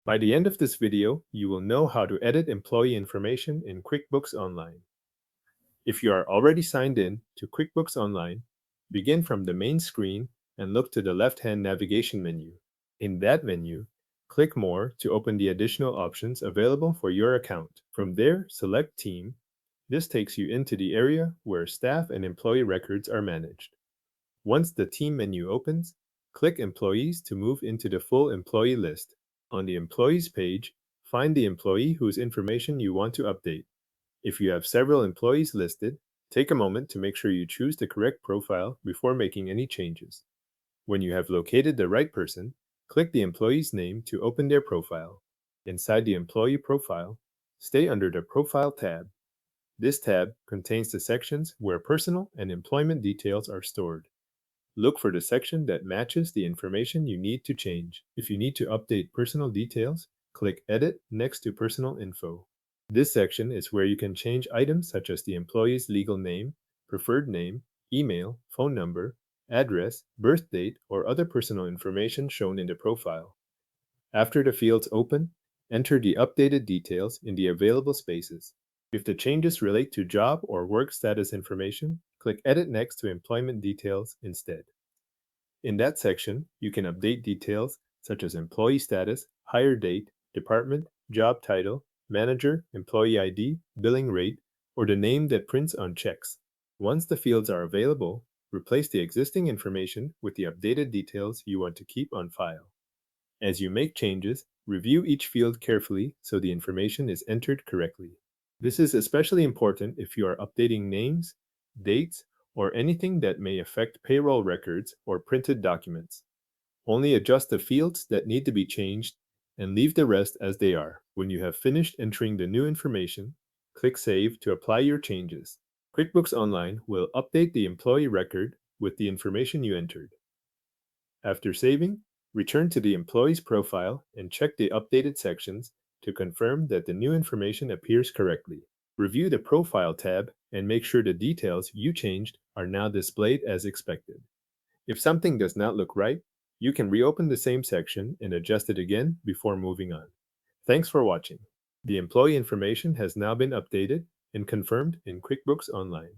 By the end of this video, you will know how to edit employee information in QuickBooks Online. If you are already signed in to QuickBooks Online, begin from the main screen and look to the left-hand navigation menu. In that menu, click More to open the additional options available for your account. From there, select Team. This takes you into the area where staff and employee records are managed. Once the Team menu opens, click Employees to move into the full employee list. On the Employees page, find the employee whose information you want to update. If you have several employees listed, take a moment to make sure you choose the correct profile before making any changes. When you have located the right person, click the employee's name to open their profile. Inside the employee profile, stay under the Profile tab. This tab contains the sections where personal and employment details are stored. Look for the section that matches the information you need to change. If you need to update personal details, click Edit next to Personal Info. This section is where you can change items such as the employee's legal name, preferred name, email, phone number, address, birth date, or other personal information shown in the profile. After the fields open, enter the updated details in the available spaces. If the changes relate to job or work status information, click Edit next to Employment Details instead. In that section, you can update details such as employee status, hire date, department, job title, manager, employee ID, billing rate, or the name that prints on checks. Once the fields are available, replace the existing information with the updated details you want to keep on file. As you make changes, review each field carefully so the information is entered correctly. This is especially important if you are updating names, dates, or anything that may affect payroll records or printed documents. Only adjust the fields that need to be changed and leave the rest as they are. When you have finished entering the new information, click Save to apply your changes. QuickBooks Online will update the employee record with the information you entered. After saving, return to the employee's profile and check the updated sections to confirm that the new information appears correctly. Review the Profile tab and make sure the details you changed are now displayed as expected. If something does not look right, you can reopen the same section and adjust it again before moving on. Thanks for watching. The employee information has now been updated and confirmed in QuickBooks Online.